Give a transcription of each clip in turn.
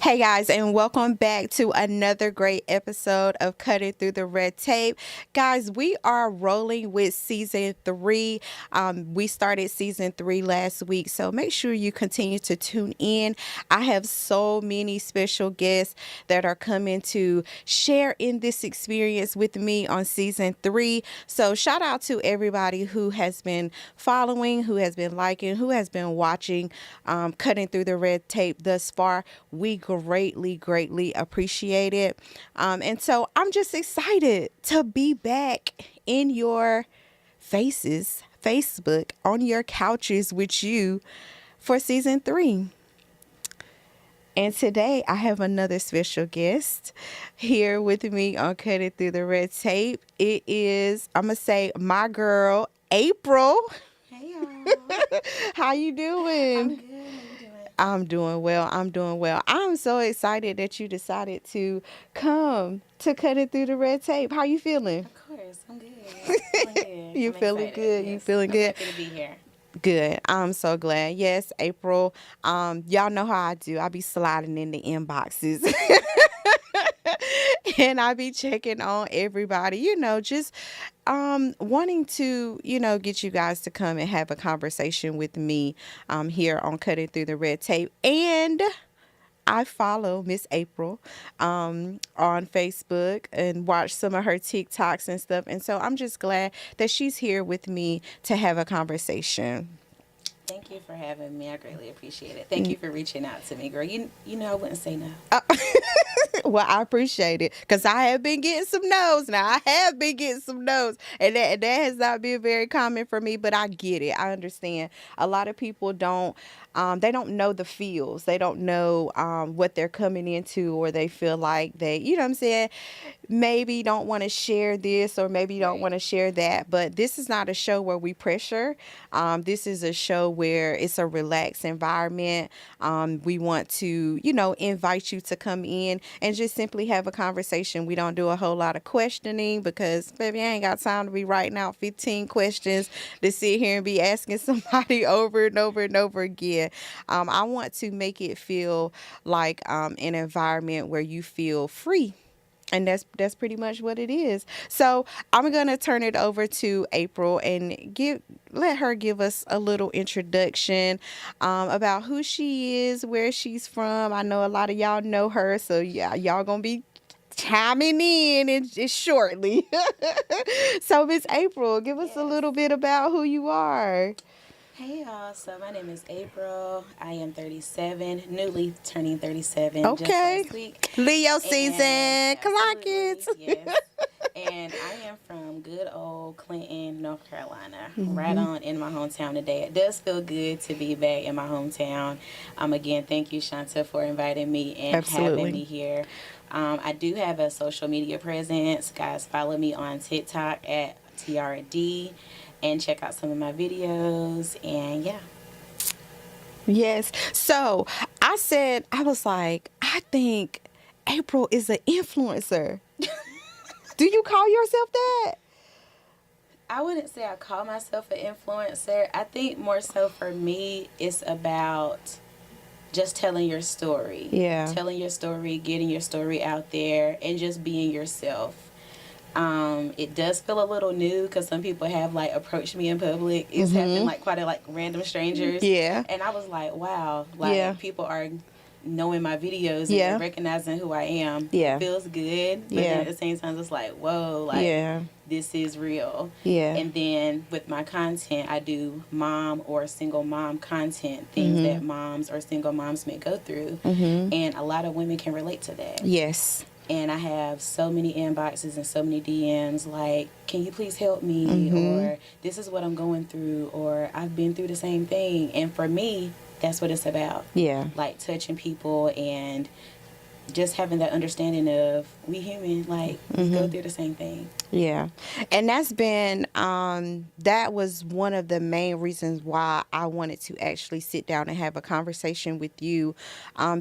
Hey guys, and welcome back to another great episode of Cutting Through the Red Tape. Guys, we are rolling with season 3. We started season 3 last week, so make sure you continue to tune in. I have so many special guests that are coming to share in this experience with me on season 3. So shout out to everybody who has been following, who has been liking, who has been watching Cutting Through the Red Tape thus far. We greatly appreciate it. And so I'm just excited to be back in your faces, Facebook, on your couches with you for season 3. And today I have another special guest here with me on Cutting Through the Red Tape. It is, I'm going to say, my girl, April. Hey, y'all. How you doing? I'm good. How you doing? I'm doing well. I'm so excited that you decided to come to Cutting Through the Red Tape. How you feeling? Of course, I'm good. Feeling good. You I'm feeling excited. good? Yes. You feeling good? I'm happy to be here. Good. I'm so glad. Yes, April. Y'all know how I do. I be sliding in the inboxes. And I be checking on everybody, just wanting to, get you guys to come and have a conversation with me here on Cutting Through the Red Tape. And I follow Miss April on Facebook and watch some of her TikToks and stuff. And so I'm just glad that she's here with me to have a conversation. Thank you for having me. I greatly appreciate it. Thank you for reaching out to me, girl. You know I wouldn't say no. Well, I appreciate it because I have been getting some no's. Now, I have been getting some no's, and that has not been very common for me, but I get it. I understand. A lot of people don't know the feels. They don't know what they're coming into, or they feel like they, you know what I'm saying, maybe don't want to share this or maybe don't want to share that. But this is not a show where we pressure. This is a show where it's a relaxed environment. We want to, invite you to come in and just simply have a conversation. We don't do a whole lot of questioning because, baby, I ain't got time to be writing out 15 questions to sit here and be asking somebody over and over and over again. I want to make it feel like an environment where you feel free. And that's pretty much what it is. So I'm going to turn it over to April and let her give us a little introduction about who she is, where she's from. I know a lot of y'all know her, so yeah, y'all going to be chiming in shortly. So Miss April, give us a little bit about who you are. Hey, y'all. So my name is April. I am 37, newly turning 37 just last week. Leo season. Come on, kids. Yes. And I am from good old Clinton, North Carolina, right on in my hometown today. It does feel good to be back in my hometown. Again, thank you, Shonta, for inviting me and having me here. I do have a social media presence. Guys, follow me on TikTok at Tiara D. And check out some of my videos, and yeah. Yes. So I was like, I think April is an influencer. Do you call yourself that? I wouldn't say I call myself an influencer. I think more so for me, it's about just telling your story. Yeah. Telling your story, getting your story out there, and just being yourself. It does feel a little new because some people have approached me in public. It's happened quite a random strangers. Yeah. And I was like, wow, people are knowing my videos and recognizing who I am. Yeah. It feels good. But then at the same time, it's like, whoa, this is real. Yeah. And then with my content, I do mom or single mom content, things that moms or single moms may go through. And a lot of women can relate to that. Yes. And I have so many inboxes and so many DMs like, can you please help me? Or this is what I'm going through, or I've been through the same thing. And for me, that's what it's about. Yeah. Like touching people and just having that understanding of we human, we go through the same thing. Yeah. And that's been that was one of the main reasons why I wanted to actually sit down and have a conversation with you,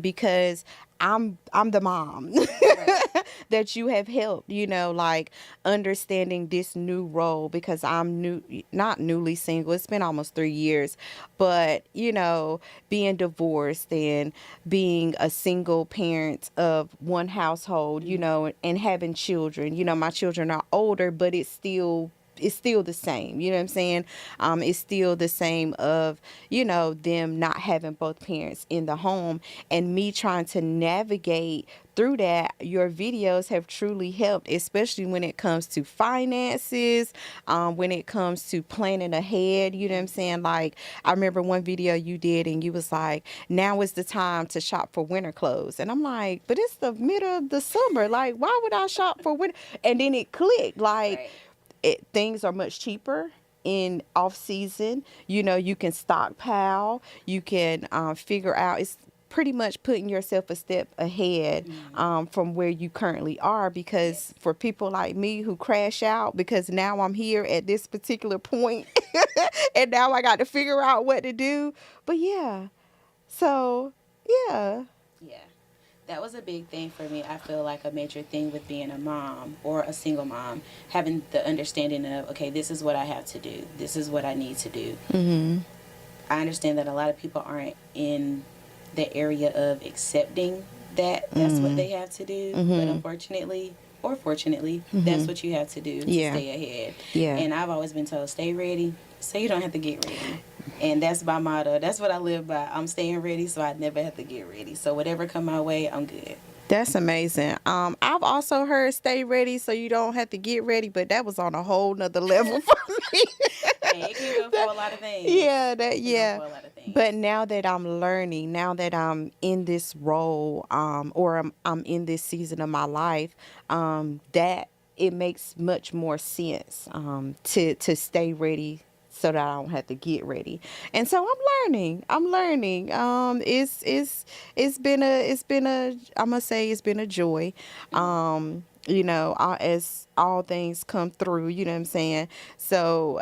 because I'm the mom Right. that you have helped, like understanding this new role, because I'm not newly single. It's been almost 3 years, but being divorced and being a single parent of one household, and having children. My children are older, but it's still the same. You know what I'm saying? It's still the same of, them not having both parents in the home, and me trying to navigate through that. Your videos have truly helped, especially when it comes to finances, when it comes to planning ahead. You know what I'm saying? Like, I remember one video you did and you was like, now is the time to shop for winter clothes. And I'm like, but it's the middle of the summer. Like, why would I shop for winter? And then it clicked. Like, Right. things are much cheaper in off season. You can stockpile. You can figure out. It's pretty much putting yourself a step ahead from where you currently are, because for people like me who crash out, because now I'm here at this particular point and now I got to figure out what to do. But yeah, so yeah. Yeah. That was a big thing for me. I feel like a major thing with being a mom or a single mom, having the understanding of, okay, this is what I have to do. This is what I need to do. Mm-hmm. I understand that a lot of people aren't in the area of accepting that that's what they have to do. But unfortunately, or fortunately, that's what you have to do to stay ahead. Yeah. And I've always been told, stay ready so you don't have to get ready. And that's my motto. That's what I live by. I'm staying ready so I never have to get ready. So whatever come my way, I'm good. That's amazing. I've also heard stay ready so you don't have to get ready, but that was on a whole nother level for me. Hey, it can go for a lot of things. Yeah, It can go for a lot of things. But now that I'm learning, now that I'm in this role, or I'm in this season of my life, that it makes much more sense to stay ready so that I don't have to get ready. And so I'm learning. It's been a I must say it's been a joy. As all things come through, you know what I'm saying? So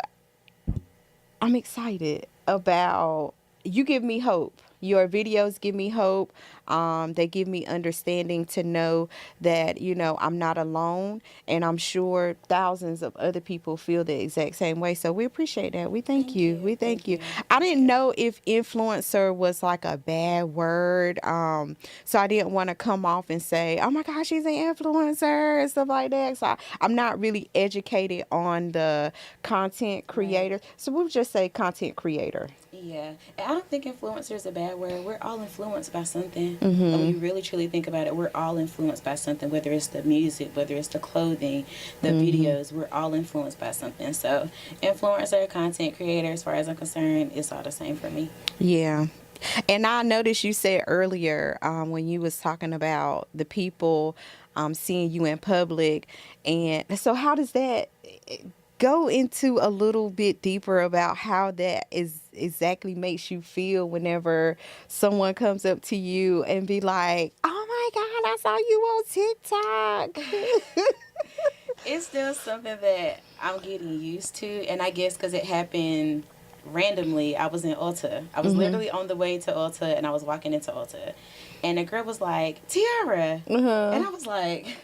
I'm excited about, you give me hope. Your videos give me hope. They give me understanding to know that, I'm not alone. And I'm sure thousands of other people feel the exact same way. So we appreciate that. We thank you. We thank you. I didn't know if influencer was like a bad word. So I didn't want to come off and say, oh my gosh, she's an influencer and stuff like that. So I'm not really educated on the content creator. So we'll just say content creator. Yeah. And I don't think influencer is a bad word. We're all influenced by something. When you really truly think about it, we're all influenced by something, whether it's the music, whether it's the clothing, the videos, we're all influenced by something. So influencer, content creator, as far as I'm concerned, it's all the same for me. Yeah. And I noticed you said earlier, when you was talking about the people seeing you in public. And so how does that go into a little bit deeper about how that is exactly makes you feel whenever someone comes up to you and be like, oh my God, I saw you on TikTok. It's still something that I'm getting used to. And I guess because it happened randomly, I was in Ulta. I was literally on the way to Ulta, and I was walking into Ulta. And a girl was like, Tiara. And I was like,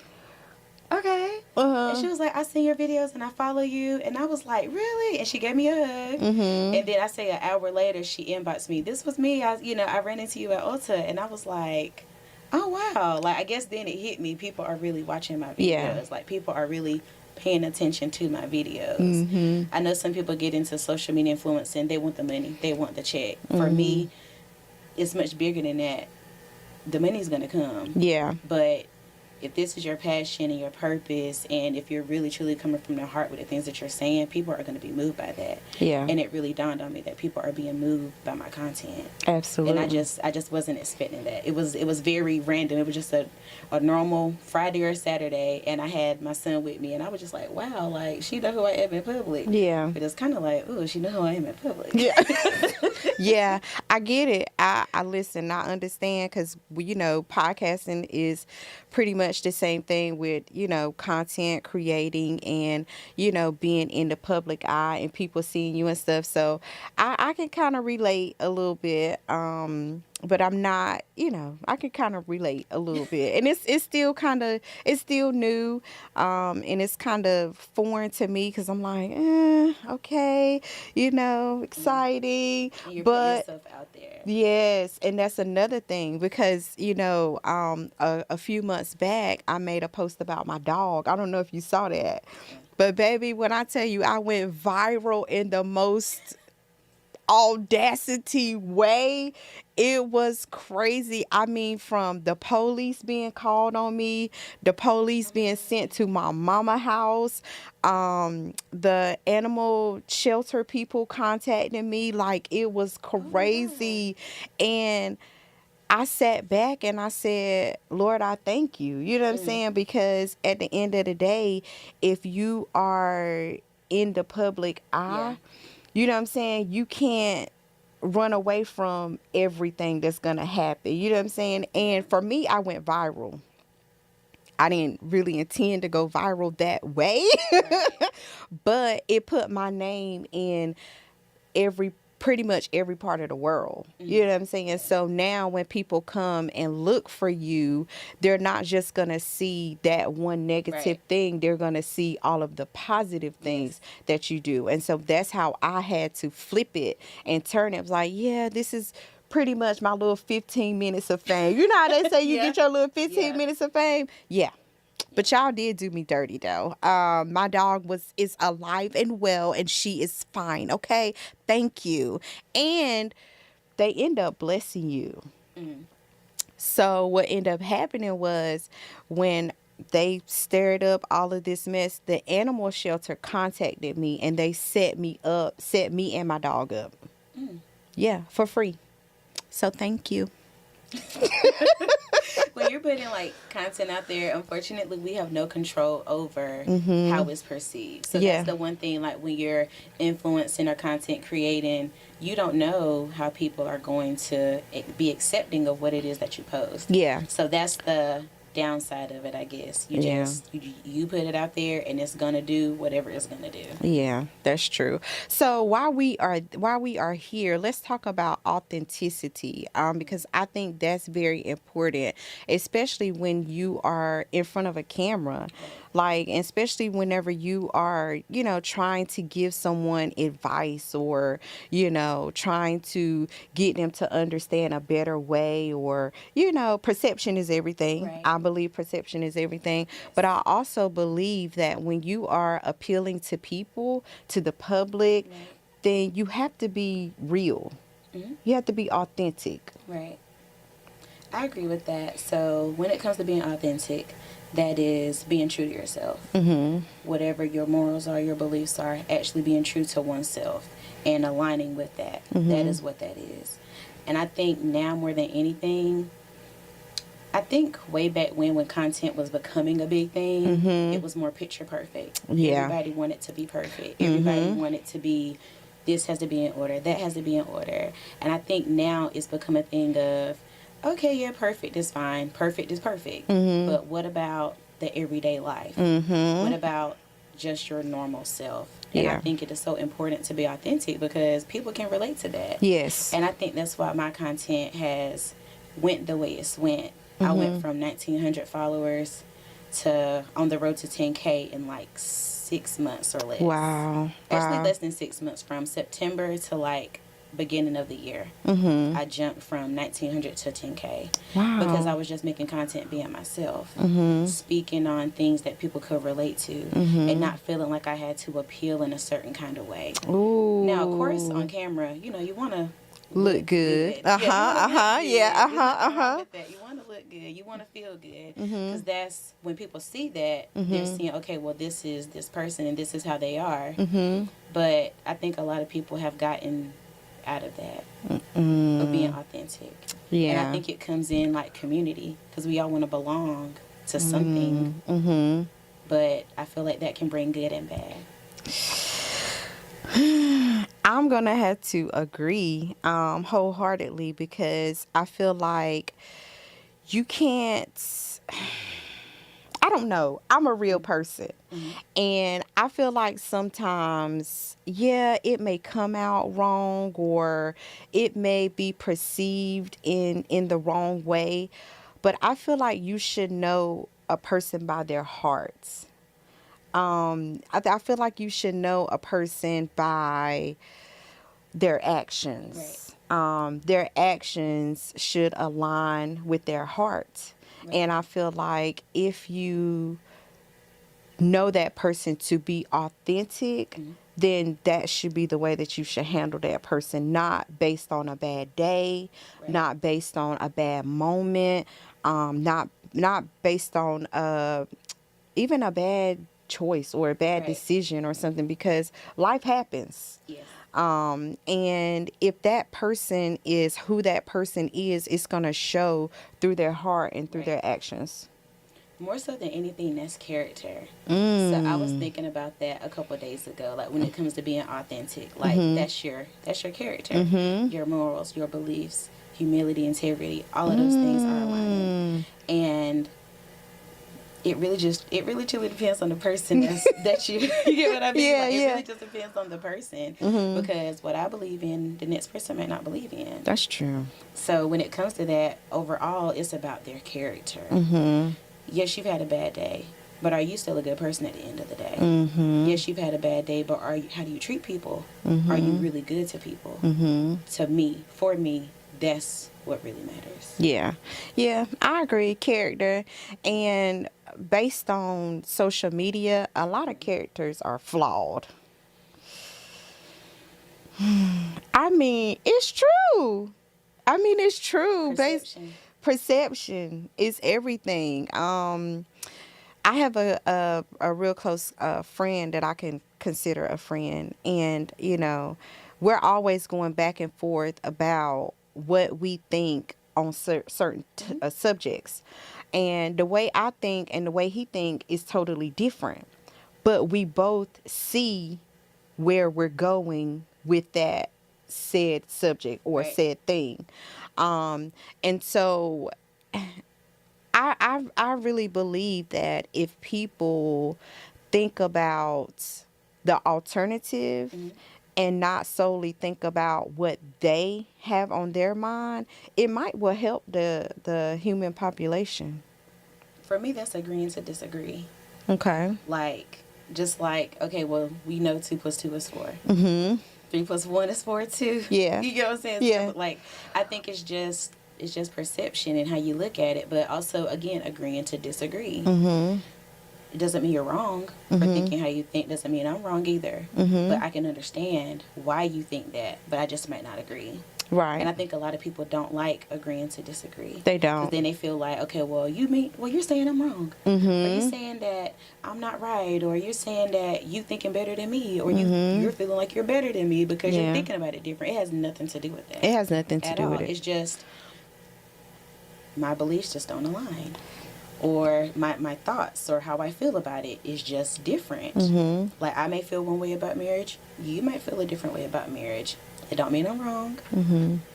okay. And she was like, I seen your videos and I follow you. And I was like, really? And she gave me a hug. And then I say an hour later, she inboxed me. This was me. I ran into you at Ulta. And I was like, oh, wow. Like, I guess then it hit me. People are really watching my videos. Yeah. Like, people are really paying attention to my videos. I know some people get into social media influencing. They want the money. They want the check. For me, it's much bigger than that. The money's going to come. Yeah. But if this is your passion and your purpose, and if you're really truly coming from the heart with the things that you're saying, people are going to be moved by that. Yeah. And it really dawned on me that people are being moved by my content. Absolutely. And I just wasn't expecting that. It was very random. It was just a normal Friday or Saturday, and I had my son with me, and I was just like, wow, like, she know who I am in public. Yeah. But it's kind of like, oh, she know who I am in public. Yeah. Yeah, I get it. I listen, I understand, because, podcasting is pretty much much the same thing with, content creating and, being in the public eye and people seeing you and stuff. So I can kind of relate a little bit. But I'm not, I can kind of relate a little bit. And it's still it's still new. And it's kind of foreign to me because I'm like, okay, exciting. And you're putting But yourself out there. yes, and that's another thing because a few months back I made a post about my dog. I don't know if you saw that, but baby, when I tell you I went viral in the most audacity way, it was crazy. I mean, from the police being called on me, the police being sent to my mama house, the animal shelter people contacting me, like it was crazy. And I sat back and I said, Lord, I thank you. You know what I'm saying? Because at the end of the day, if you are in the public eye, you know what I'm saying, you can't run away from everything that's going to happen. You know what I'm saying? And for me, I went viral. I didn't really intend to go viral that way, but it put my name in pretty much every part of the world. You know what I'm saying? So now when people come and look for you, they're not just going to see that one negative thing. They're going to see all of the positive things that you do. And so that's how I had to flip it and turn it. It was like, yeah, this is pretty much my little 15 minutes of fame. You know how they say you get your little 15 minutes of fame? Yeah. But y'all did do me dirty though. My dog is alive and well, and she is fine. Okay, thank you. And they end up blessing you. So what ended up happening was when they stirred up all of this mess, the animal shelter contacted me and they set me and my dog up. Yeah, for free. So thank you. When you're putting like content out there, unfortunately we have no control over how it's perceived. So that's the one thing, like when you're influencing or content creating, you don't know how people are going to be accepting of what it is that you post. Yeah. So that's the downside of it, I guess. You put it out there and it's gonna do whatever it's gonna do. Yeah, that's true. So while we are here, let's talk about authenticity, because I think that's very important, especially when you are in front of a camera. Like, especially whenever you are, trying to give someone advice or, trying to get them to understand a better way, or, perception is everything. Right. I believe perception is everything. Yes. But I also believe that when you are appealing to people, to the public, right, then you have to be real. You have to be authentic. Right. I agree with that. So when it comes to being authentic, that is being true to yourself. Whatever your morals are, your beliefs are, actually being true to oneself and aligning with that. That is what that is. And I think now more than anything, I think way back when content was becoming a big thing, it was more picture perfect. Yeah. Everybody wanted to be perfect. Everybody wanted to be, this has to be in order, that has to be in order. And I think now it's become a thing of, okay, yeah, perfect is fine. Perfect is perfect. But what about the everyday life? What about just your normal self? And I think it is so important to be authentic because people can relate to that. Yes. And I think that's why my content has went the way it's went. I went from 1,900 followers to on the road to 10K in like 6 months or less. Wow. Actually less than 6 months, from September to like beginning of the year. I jumped from 1,900 to 10K. Wow. Because I was just making content being myself, speaking on things that people could relate to, and not feeling like I had to appeal in a certain kind of way. Ooh. Now, of course, on camera, you want to look good. You want to look good. You want to feel good. Because that's when people see that, they're seeing, okay, well, this is this person and this is how they are. But I think a lot of people have gotten out of that, of being authentic. Yeah. And I think it comes in like community, because we all want to belong to something. But I feel like that can bring good and bad. I'm going to have to agree wholeheartedly, because I feel like you can't I don't know. I'm a real person. Mm-hmm. And I feel like sometimes, yeah, it may come out wrong, or it may be perceived in the wrong way. But I feel like you should know a person by their hearts. I feel like you should know a person by their Right. actions. Their actions should align with their heart. Right. And I feel like if you know that person to be authentic, Mm-hmm. then that should be the way that you should handle that person, not based on a bad day, Right. not based on a bad moment, not based on even a bad choice or a bad Right. decision or something, because life happens. Yes. And if that person is who that person is, it's going to show through their heart and through Right. their actions. More so than anything, that's character. Mm. So I was thinking about that a couple of days ago. Like when it comes to being authentic, like that's your character, your morals, your beliefs, humility, integrity. All of those things are aligning, and it really truly depends on the person that you get what I mean. Yeah, like, it yeah. really just depends on the person, because what I believe in, the next person might not believe in. That's true. So when it comes to that, overall, it's about their character. Yes, you've had a bad day, but are you still a good person at the end of the day? Yes, you've had a bad day, but how do you treat people? Are you really good to people? To me, for me, that's what really matters. Yeah, I agree. Character. And based on social media, a lot of characters are flawed. I mean, it's true. It's true. Perception is everything. I have a real close friend that I can consider a friend, and we're always going back and forth about what we think on certain subjects, and the way I think and the way he think is totally different, but we both see where we're going with that said subject or Right. said thing. And so I really believe that if people think about the alternative and not solely think about what they have on their mind, it might well help the human population. For me, that's agreeing to disagree. Okay. Like, just like, okay, well, we know 2 + 2 is 4. 3 + 1 is 4 too. Yeah. You get what I'm saying? Yeah. So, like, I think it's just perception and how you look at it, but also, again, agreeing to disagree. It doesn't mean you're wrong for thinking how you think. Doesn't mean I'm wrong either. But I can understand why you think that, but I just might not agree. Right. And I think a lot of people don't like agreeing to disagree. They don't. Because then they feel like, okay, well, you're saying I'm wrong. Or you're saying that I'm not right. Or you're saying that you thinking better than me. Or you're feeling like you're better than me because you're thinking about it different. It has nothing to do with that. It has nothing to do with it. It's just my beliefs just don't align. Or my thoughts or how I feel about it is just different. Like, I may feel one way about marriage. You might feel a different way about marriage. It don't mean I'm wrong.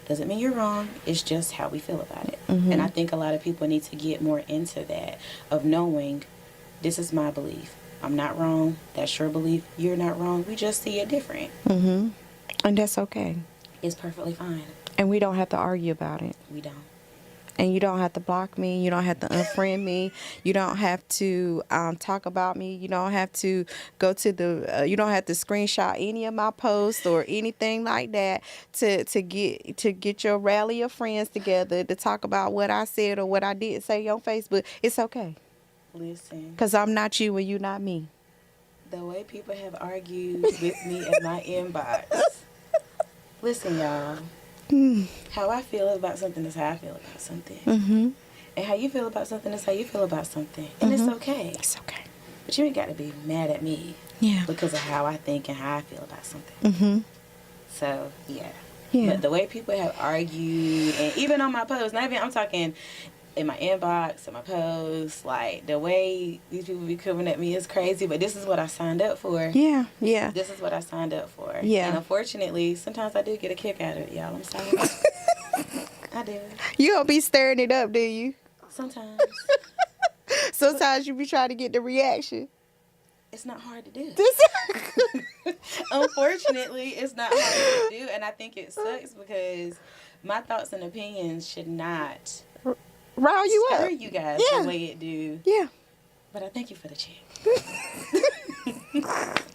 Doesn't mean you're wrong. It's just how we feel about it. And I think a lot of people need to get more into that, of knowing this is my belief. I'm not wrong. That's your belief. You're not wrong. We just see it different. And that's okay. It's perfectly fine. And we don't have to argue about it. We don't. And you don't have to block me. You don't have to unfriend me. You don't have to talk about me. You don't have to go to you don't have to screenshot any of my posts or anything like that to get your rally of friends together to talk about what I said or what I did say on Facebook. It's okay. Listen. Because I'm not you and you not me. The way people have argued with me in my inbox. Listen, y'all. How I feel about something is how I feel about something. And how you feel about something is how you feel about something. And it's okay. It's okay. But you ain't got to be mad at me. Yeah. Because of how I think and how I feel about something. So, yeah. But the way people have argued, and even on my posts, not even, I'm talking in my inbox, in my posts, like, the way these people be coming at me is crazy, but this is what I signed up for. Yeah. This is what I signed up for. Yeah. And unfortunately, sometimes I do get a kick out of it, y'all. I'm sorry. I do. You don't be stirring it up, do you? Sometimes. Sometimes you be trying to get the reaction. It's not hard to do. Unfortunately, it's not hard to do, and I think it sucks because my thoughts and opinions should not rile you stir up. you guys Yeah. the way it do. Yeah. But I thank you for the check.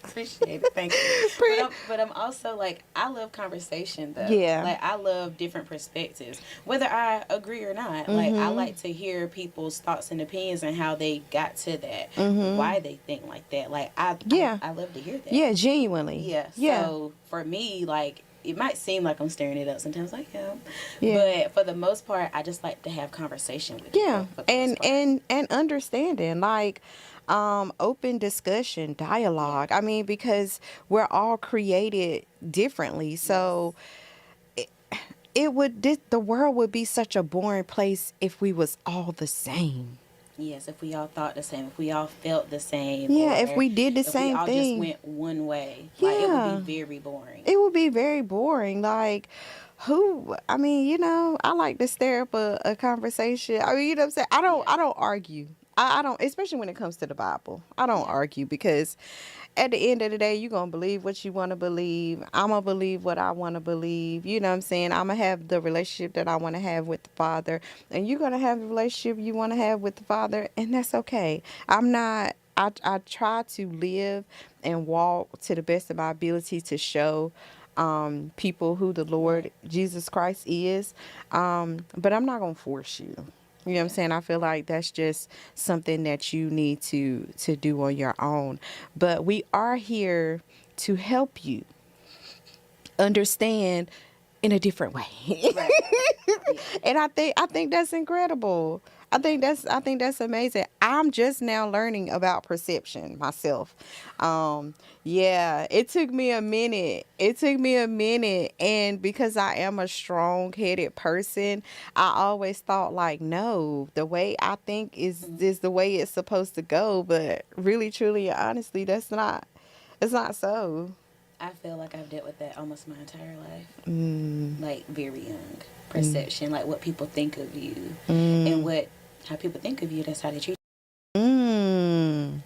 Appreciate it. Thank you. But I'm also like, I love conversation though. Yeah. Like, I love different perspectives, whether I agree or not. Like, I like to hear people's thoughts and opinions and how they got to that, why they think like that. Like, I love to hear that. Yeah, genuinely. Yeah. Yeah. So for me, like, it might seem like I'm stirring it up sometimes, like, Yeah. But for the most part, I just like to have conversation with people. Yeah, for the most part. and understanding, like, open discussion, dialogue. I mean, because we're all created differently, so the world would be such a boring place if we was all the same. Yes, if we all thought the same, if we all felt the same. Yeah, or if we did the if same we all thing. just went one way. Like, it Yeah. would be very boring. It would be very boring. Like, I mean, I like to stir up a conversation. I mean, you know what I'm saying? I don't argue. I don't, especially when it comes to the Bible. I don't argue because at the end of the day, you're going to believe what you want to believe. I'm going to believe what I want to believe. You know what I'm saying? I'm going to have the relationship that I want to have with the Father. And you're going to have the relationship you want to have with the Father. And that's okay. I try to live and walk to the best of my ability to show people who the Lord Jesus Christ is. But I'm not going to force you. You know what I'm saying? I feel like that's just something that you need to do on your own. But we are here to help you understand in a different way. Right. Yeah. And I think that's incredible. I think that's amazing. I'm just now learning about perception myself. Yeah, it took me a minute. And because I am a strong-headed person, I always thought like, no, the way I think is the way it's supposed to go. But really, truly, honestly, it's not so. I feel like I've dealt with that almost my entire life. Like, very young. Perception, like what people think of you. And how people think of you, that's how they treat you.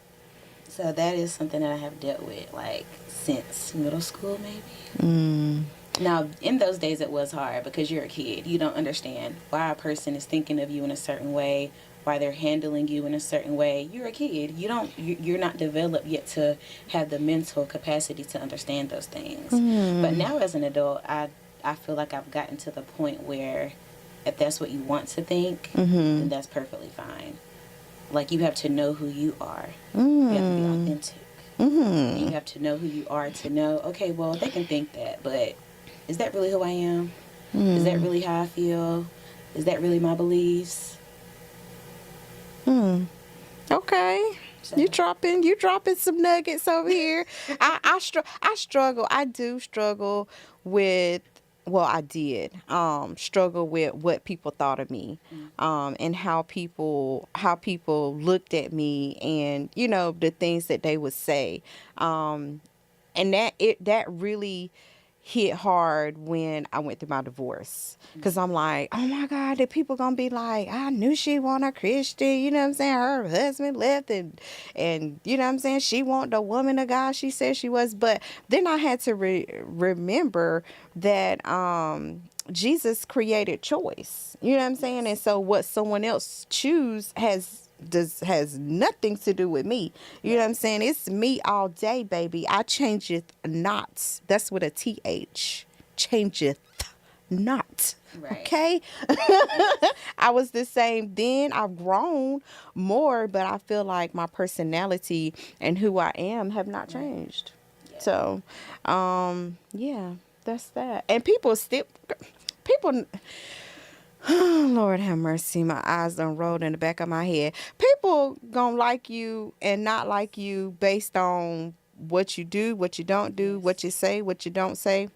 So that is something that I have dealt with, like, since middle school, maybe. Now, in those days, it was hard because you're a kid. You don't understand why a person is thinking of you in a certain way, why they're handling you in a certain way. You're a kid. You're not developed yet to have the mental capacity to understand those things. But now, as an adult, I feel like I've gotten to the point where if that's what you want to think, then that's perfectly fine. Like, you have to know who you are. You have to be authentic. You have to know who you are to know, okay, well, they can think that, but is that really who I am? Is that really how I feel? Is that really my beliefs? Okay. So. You dropping some nuggets over here. I struggle. I do struggle with, well, I did struggle with what people thought of me, and how people looked at me, and the things that they would say, and that really hit hard when I went through my divorce, because I'm like, oh my God, the people gonna be like, I knew she wasn't a Christian, you know what I'm saying? Her husband left, and you know what I'm saying, she wasn't the woman of God she said she was. But then I had to remember that Jesus created choice, you know what I'm saying? And so what someone else choose has nothing to do with me. You know what I'm saying? It's me all day, baby. I changeth not. That's with a TH. Changeth not. Right. Okay? I was the same then. I've grown more, but I feel like my personality and who I am have not changed. Yeah. So, yeah, that's that. And people, Lord have mercy, my eyes done rolled in the back of my head. People gonna like you and not like you based on what you do, what you don't do, what you say, what you don't say,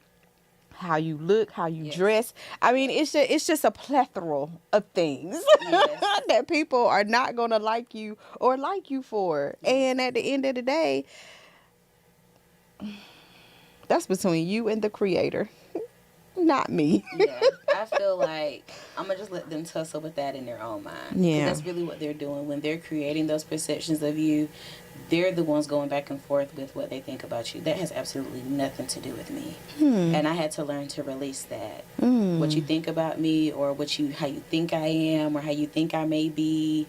how you look, how you dress. I mean, it's just a plethora of things that people are not gonna like you or like you for. And at the end of the day, that's between you and the Creator. Not me. Yeah, I feel like I'm gonna just let them tussle with that in their own mind. Because Yeah. that's really what they're doing when they're creating those perceptions of you. They're the ones going back and forth with what they think about you. That has absolutely nothing to do with me. And I had to learn to release that. What you think about me, or how you think I am, or how you think I may be.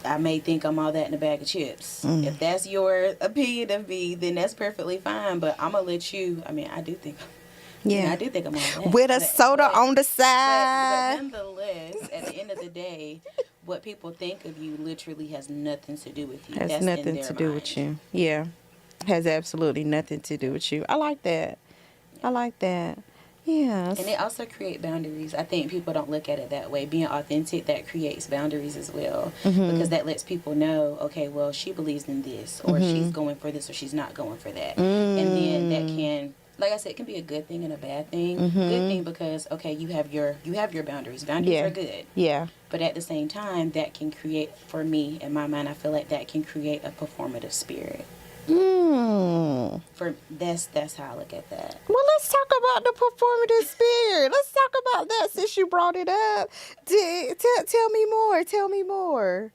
I may think I'm all that in a bag of chips. If that's your opinion of me, then that's perfectly fine. But I'm gonna let you. I mean, I do think. Yeah. I do think I'm all that. With a soda on the But side. nonetheless, at the end of the day, what people think of you literally has nothing to do with you. Has That's in nothing their to do mind. with you. Yeah. Has absolutely nothing to do with you. I like that. I like that. Yes. And it also create boundaries. I think people don't look at it that way. Being authentic, that creates boundaries as well. Because that lets people know, okay, well, she believes in this, or she's going for this, or she's not going for that. And then that can, like I said, it can be a good thing and a bad thing. Good thing because, okay, you have your boundaries. Boundaries are good. Yeah. But at the same time, that can create, for me, in my mind, I feel like that can create a performative spirit. For that's how I look at that. Well, let's talk about the performative spirit. Let's talk about that since you brought it up. Tell me more. Tell me more.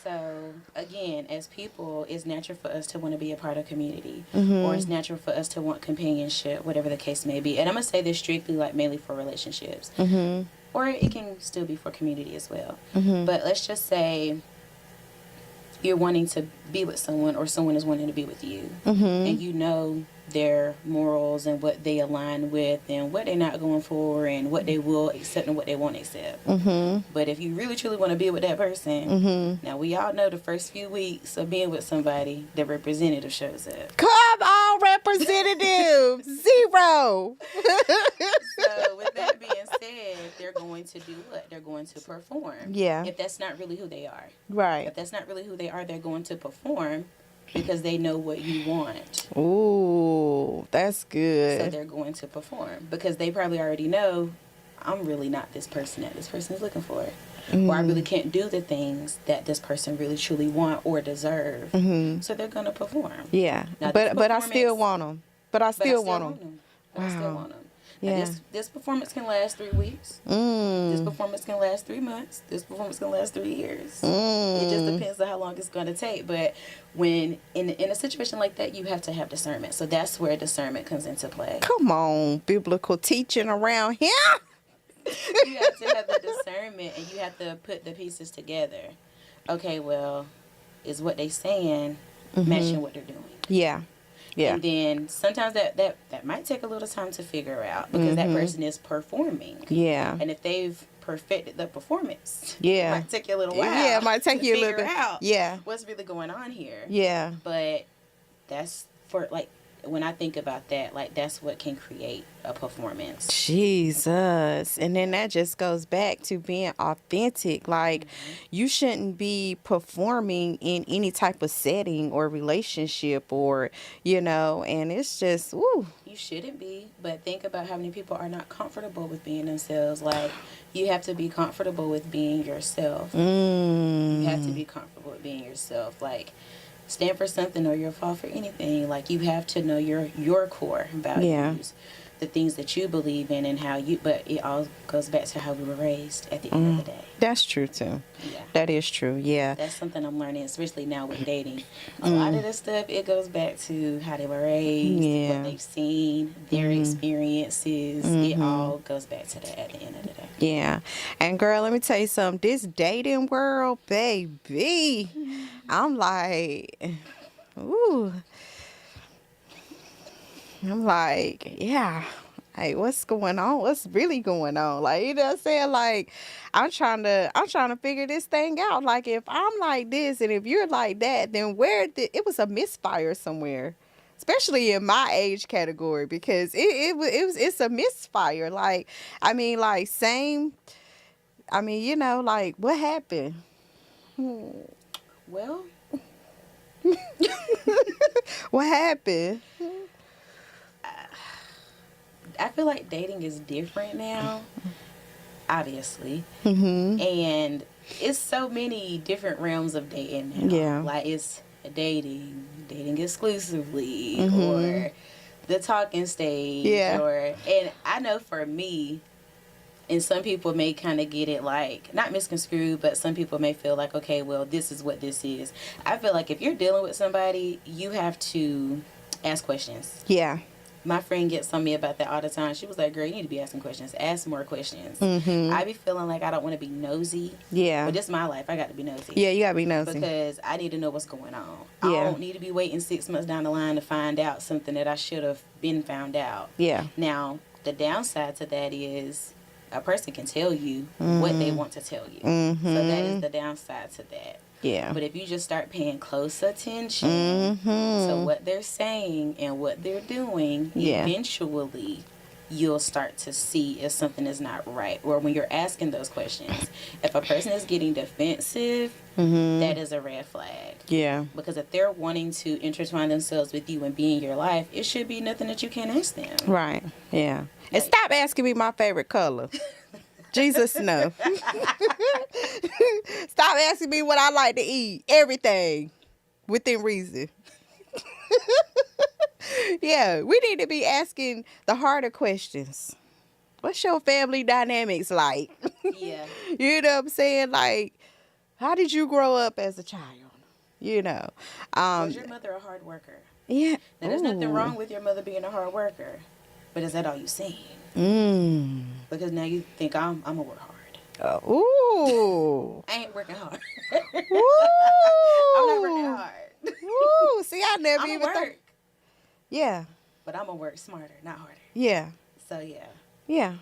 So, again, as people, it's natural for us to want to be a part of community. Or it's natural for us to want companionship, whatever the case may be. And I'm going to say this strictly, like, mainly for relationships. Or it can still be for community as well. But let's just say you're wanting to be with someone, or someone is wanting to be with you. And you know their morals and what they align with and what they're not going for and what they will accept and what they won't accept. But if you really truly want to be with that person, now we all know the first few weeks of being with somebody, the representative shows up. Come on, representative. 0. So with that being said, they're going to do what? They're going to perform. Yeah. If that's not really who they are. Right. If that's not really who they are, they're going to perform because they know what you want. Ooh, that's good. So they're going to perform because they probably already know, I'm really not this person that this person is looking for. Or I really can't do the things that this person really truly want or deserve. So they're going to perform. Yeah. Now, but I still want them. But I still want them. I still want them. Yeah. Now, this performance can last 3 weeks. This performance can last 3 months. This performance can last 3 years. It just depends on how long it's going to take. But when in a situation like that, you have to have discernment. So that's where discernment comes into play. Come on, biblical teaching around here. You have to have the discernment, and you have to put the pieces together. Okay, well, is what they saying matching what they're doing? Yeah. Yeah. And then sometimes that might take a little time to figure out because that person is performing. Yeah. And if they've perfected the performance, Yeah. it might take you a little while. Yeah, it might take to you a little figure bit. out Yeah. what's really going on here. Yeah. But that's for, like, when I think about that, like, that's what can create a performance. Jesus. And then that just goes back to being authentic. Like, you shouldn't be performing in any type of setting or relationship or, and it's just, woo. You shouldn't be, but think about how many people are not comfortable with being themselves. Like, you have to be comfortable with being yourself. You have to be comfortable with being yourself. Like, stand for something or you'll fall for anything. Like, you have to know your core values, the things that you believe in, and but it all goes back to how we were raised at the end of the day. That's true too. Yeah. That is true. Yeah. That's something I'm learning, especially now with dating. A lot of this stuff, it goes back to how they were raised, what they've seen, their experiences. It all goes back to that at the end of the day. Yeah. And girl, let me tell you something. This dating world, baby, I'm like, ooh. I'm like, yeah. Hey, what's going on? What's really going on? Like, you know what I'm saying? Like, I'm trying to figure this thing out. Like, if I'm like this and if you're like that, then it was a misfire somewhere. Especially in my age category, because it's a misfire. Like, I mean, like, same. I mean, like, what happened? Well, what happened? I feel like dating is different now, obviously. And it's so many different realms of dating now. Yeah. Like, it's dating exclusively, or the talking stage. Yeah. And I know for me, and some people may kind of get it like, not misconstrued, but some people may feel like, okay, well, this is what this is. I feel like if you're dealing with somebody, you have to ask questions. Yeah. My friend gets on me about that all the time. She was like, girl, you need to be asking questions. Ask more questions. Mm-hmm. I be feeling like I don't want to be nosy. Yeah. But this is my life. I got to be nosy. Yeah, you got to be nosy. Because I need to know what's going on. Yeah. I don't need to be waiting 6 months down the line to find out something that I should have been found out. Yeah. Now, the downside to that is a person can tell you what they want to tell you. Mm-hmm. So that is the downside to that. Yeah. But if you just start paying close attention Mm-hmm. to what they're saying and what they're doing, Yeah. eventually you'll start to see if something is not right. Or when you're asking those questions, if a person is getting defensive, Mm-hmm. that is a red flag. Yeah. Because if they're wanting to intertwine themselves with you and be in your life, it should be nothing that you can't ask them. Right. Yeah. And Like- stop asking me my favorite color. Jesus, no. Stop asking me what I like to eat. Everything within reason. Yeah, we need to be asking the harder questions. What's your family dynamics like? Yeah. You know what I'm saying? Like, how did you grow up as a child? You know. Was your mother a hard worker? Yeah. Now, there's nothing Ooh. wrong with your mother being a hard worker, but is that all you seen? Mm. Because now you think I'm gonna work hard. Ooh. I ain't working hard. Woo. I'm not working hard. Woo. See, I never I'm even gonna thought. work, Yeah. but I'm gonna work smarter, not harder. Yeah. So yeah, Yeah.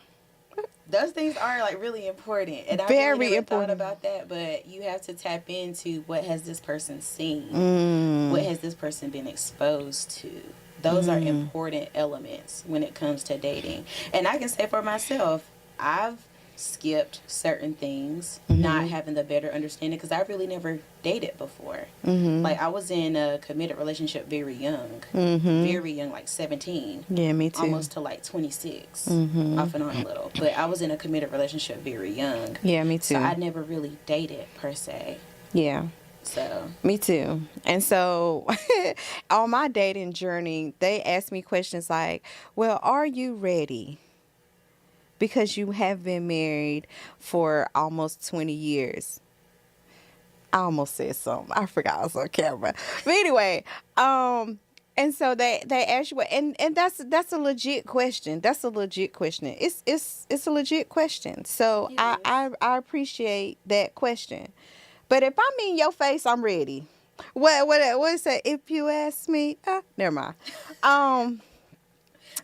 those things are like really important, and I Very really never important. thought about that. But you have to tap into what has this person seen, Mm. what has this person been exposed to. Those are important elements when it comes to dating. And I can say for myself, I've skipped certain things, not having the better understanding, because I really never dated before. Mm-hmm. Like, I was in a committed relationship very young, Mm-hmm. very young, like 17, Yeah, me too. almost to like 26, Mm-hmm. off and on a little. But I was in a committed relationship very young. Yeah, me too. So I never really dated, per se. Yeah. So, Me too. And so on my dating journey, they asked me questions like, well, are you ready? Because you have been married for almost 20 years. I almost said something. I forgot I was on camera. But anyway, and so they asked you, and that's a legit question. That's a legit question. It's a legit question. So It I appreciate that question. But if I'm in your face, I'm ready. What is that? If you ask me, never mind.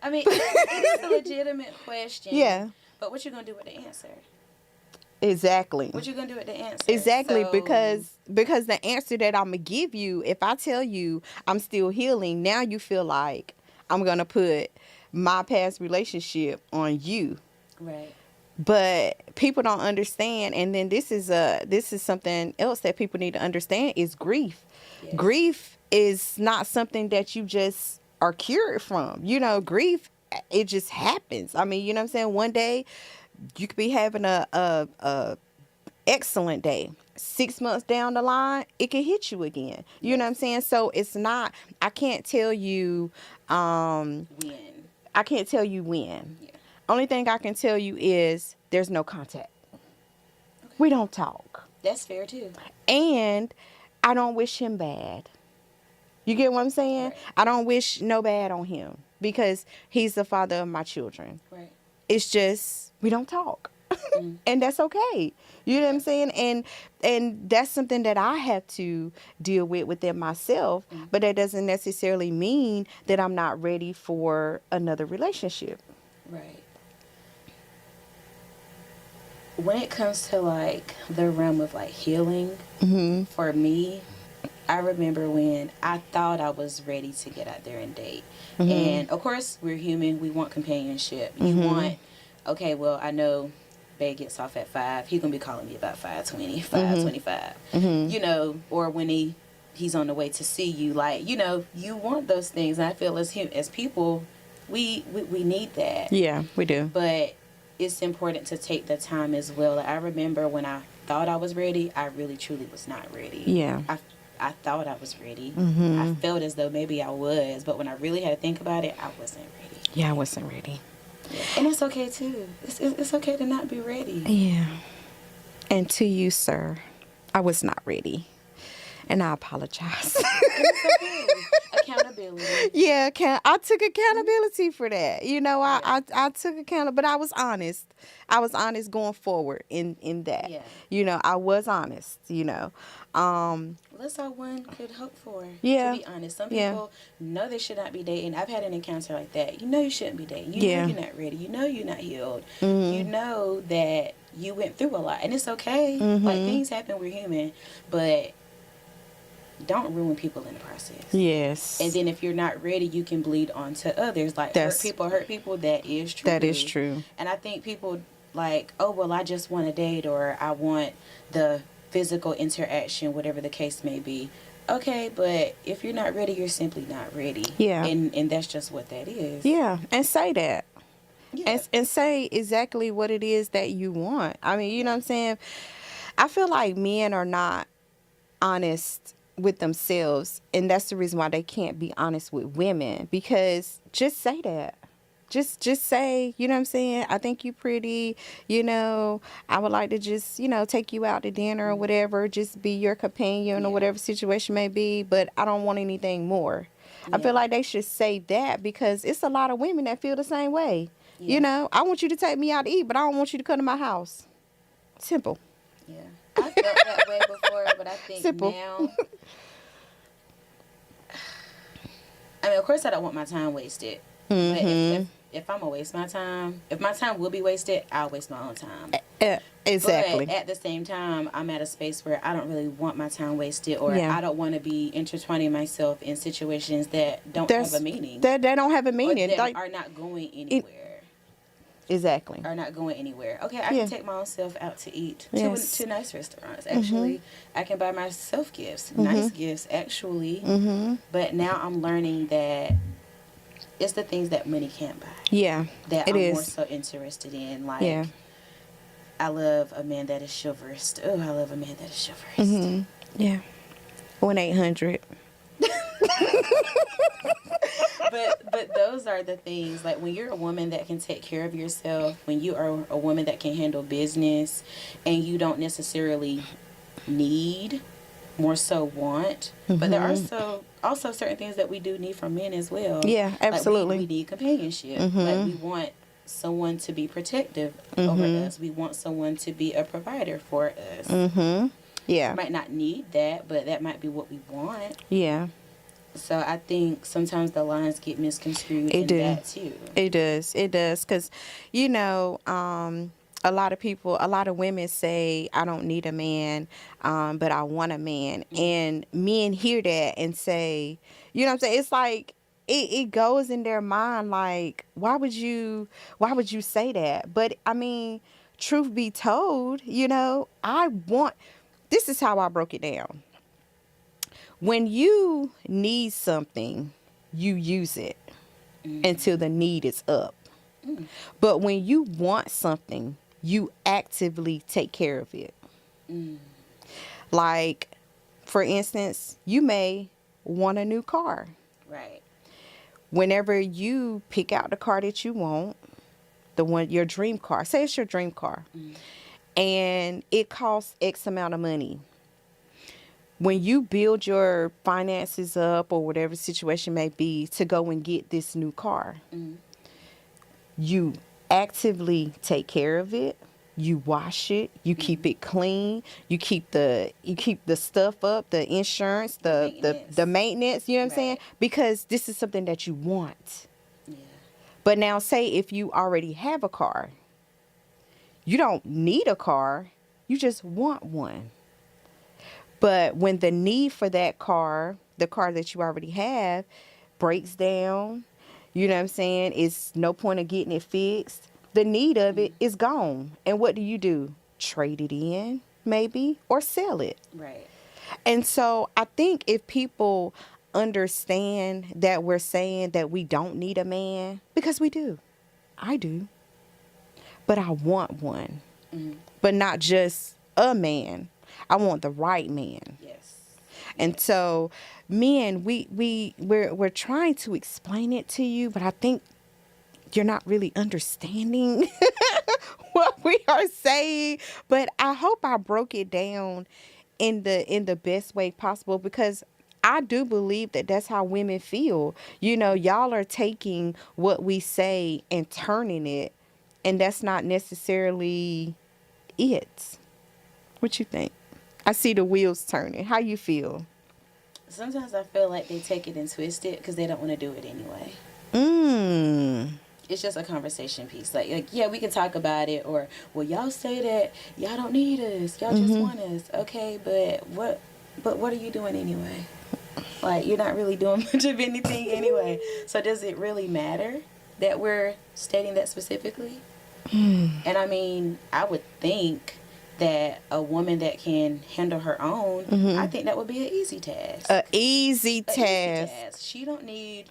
I mean, it is a legitimate question. Yeah. But what you gonna do with the answer? Exactly. What you gonna do with the answer? Exactly, So- because the answer that I'm gonna give you, if I tell you I'm still healing, now you feel like I'm gonna put my past relationship on you. Right. But people don't understand, and then this is something else that people need to understand is grief. Yes. Grief is not something that you just are cured from. You know, grief, it just happens. I mean, you know what I'm saying? One day you could be having a excellent day. 6 months down the line, it can hit you again. You know what I'm saying? So it's not, I can't tell you When. I can't tell you when. Yeah. Only thing I can tell you is there's no contact. We don't talk. That's fair too. And I don't wish him bad. You get what I'm saying? Right. I don't wish no bad on him because he's the father of my children. Right. It's just we don't talk. Mm. And that's okay. You know what I'm saying? And that's something that I have to deal with within myself, but that doesn't necessarily mean that I'm not ready for another relationship. Right. When it comes to like the realm of like healing, Mm-hmm. for me, I remember when I thought I was ready to get out there and date. Mm-hmm. And of course, we're human. We want companionship. You want, okay, well, I know Bay gets off at 5. He's going to be calling me about 5:20, 5:25. Mm-hmm. You know, or when he's on the way to see you, like, you know, you want those things. And I feel as people, we need that. Yeah, we do. But it's important to take the time as well. Like, I remember when I thought I was ready, I really truly was not ready. Yeah. I thought I was ready. I Mm-hmm. felt as though maybe I was, but when I really had to think about it, I wasn't ready. Yeah, I wasn't ready. Yeah. And it's okay too. It's okay to not be ready. Yeah. And to you, sir, I was not ready. And I apologize. And it's okay. Accountability. Yeah, I took accountability for that. You know, Yeah. I took account, but I was honest. I was honest going forward in that. Yeah. You know, I was honest. You know, Well, that's all one could hope for, to yeah, be honest. Some yeah, people know they should not be dating. I've had an encounter like that. You know you shouldn't be dating. You yeah. know you're not ready. You know you're not healed. You Mhm, know that you went through a lot. And it's okay. Like, mhm. things happen. We're human. But don't ruin people in the process. Yes. And then if you're not ready, you can bleed on to others. Like, hurt people hurt people. That is true. That is true. And I think people like, oh, well, I just want a date, or I want the physical interaction, whatever the case may be. Okay, but if you're not ready, you're simply not ready. Yeah. And that's just what that is. Yeah, and say that. Yeah. And say exactly what it is that you want. I mean, you know what I'm saying? I feel like men are not honest with themselves, and that's the reason why they can't be honest with women, because just say that. Just say, you know what I'm saying? I think you pretty, you know, I would like to just, you know, take you out to dinner or whatever, just be your companion or Yeah. whatever situation may be, but I don't want anything more. I Yeah. feel like they should say that, because it's a lot of women that feel the same way. Yeah. You know, I want you to take me out to eat, but I don't want you to come to my house. Simple. Yeah. I felt that way before, but I think Simple. now, I mean, of course, I don't want my time wasted. But if I'm gonna waste my time, if my time will be wasted, I'll waste my own time. Exactly. But at the same time, I'm at a space where I don't really want my time wasted, or Yeah. I don't want to be intertwining myself in situations that don't have a meaning, That don't have a or meaning. that Like, are not going anywhere. exactly. Are not going anywhere. Okay, I Yeah. can take my own self out to eat Yes. to nice restaurants. Actually, I can buy myself gifts, nice gifts, actually. Mm-hmm. But now I'm learning that it's the things that money can't buy Yeah. that It I'm is. more so interested in. Like, Yeah. I love a man that is chivalrous. Oh, I love a man that is chivalrous. Mm-hmm. Yeah. 1-800. But those are the things, like, when you're a woman that can take care of yourself, when you are a woman that can handle business, and you don't necessarily need, more so want, but there are also certain things that we do need from men as well. Yeah, absolutely. Like, we need companionship. Like, we want someone to be protective over us. We want someone to be a provider for us. Mm-hmm. Yeah. We might not need that, but that might be what we want. Yeah. So I think sometimes the lines get misconstrued It in do. that too. It does. It does. Because, you know, a lot of women say, I don't need a man, but I want a man. And men hear that and say, you know what I'm saying? It's like, it goes in their mind like, why would you say that? But, I mean, truth be told, you know, this is how I broke it down. When you need something, you use it until the need is up. But when you want something, you actively take care of it. Like, for instance, you may want a new car. Right. Whenever you pick out the car that you want, your dream car, say it's your dream car, and it costs X amount of money. When you build your finances up, or whatever situation may be, to go and get this new car, you actively take care of it. You wash it. You keep it clean. You keep the stuff up, the insurance, the maintenance. You know what I'm saying? Because this is something that you want. Yeah. But now, say if you already have a car, you don't need a car. You just want one. But when the need for that car, the car that you already have, breaks down, you know what I'm saying? It's no point of getting it fixed. The need of it is gone. And what do? Trade it in, maybe, or sell it. Right. And so I think if people understand that we're saying that we don't need a man, because we do. I do. But I want one. But not just a man. I want the right man. Yes. And so, men, we're trying to explain it to you, but I think you're not really understanding what we are saying. But I hope I broke it down in the best way possible, because I do believe that that's how women feel. You know, y'all are taking what we say and turning it, and that's not necessarily it. What you think? I see the wheels turning. How you feel? Sometimes I feel like they take it and twist it because they don't want to do it anyway. Mm. It's just a conversation piece. Like, yeah, we can talk about it, or, well, y'all say that y'all don't need us, y'all just want us. Okay, but what are you doing anyway? Like, you're not really doing much of anything anyway. So does it really matter that we're stating that specifically? And I mean, I would think that a woman that can handle her own, I think that would be an easy task. A easy task. She don't need.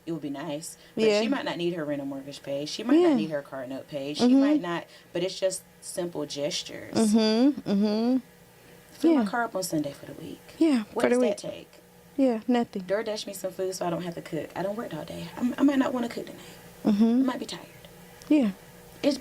It would be nice, but Yeah. she might not need her rent or mortgage paid. She might not need her car note paid. She might not, but it's just simple gestures. Fill my car up on Sunday for the week. Yeah, What for the does week. that take? Yeah, nothing. DoorDash me some food so I don't have to cook. I don't work all day. I might not want to cook tonight. I might be tired. Yeah,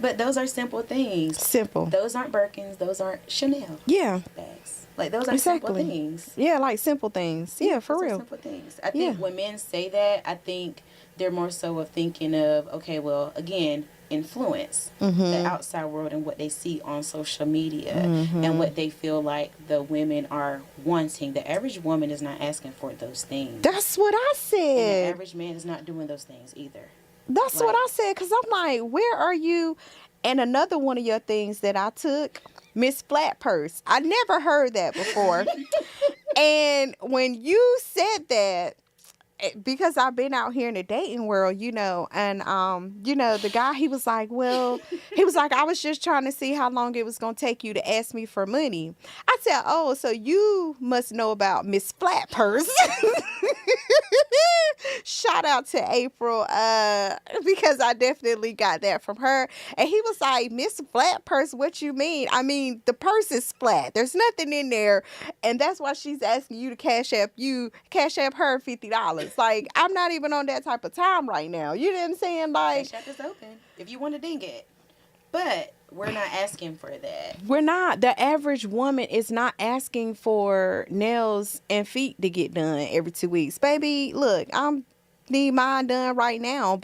But those are simple things. simple. Those aren't Birkins. Those aren't Chanel Yeah, bags. Like, those are simple things. yeah, like simple things. Yeah, for Those are real. simple things. I think when men say that, I think they're more so of thinking of, okay, well, again, influence the outside world and what they see on social media and what they feel like the women are wanting. The average woman is not asking for those things. That's what I And the said. average man is not doing those things either. That's what I said, because I'm like, where are you? And another one of your things that I took, Miss Flat Purse. I never heard that before. And when you said that, because I've been out here in the dating world, you know, and you know, the guy, he was like, I was just trying to see how long it was gonna take you to ask me for money. I said, oh, so you must know about Miss Flat Purse. Shout out to April, because I definitely got that from her. And he was like, Miss Flat Purse, what you mean? I mean, the purse is flat. There's nothing in there. And that's why she's asking you to cash app her $50. Like, I'm not even on that type of time right now. You know what I'm saying? Like, Cash App is open if you want to ding it. But we're not asking for that. we're not. The average woman is not asking for nails and feet to get done every 2 weeks. Baby, look, need mine done right now,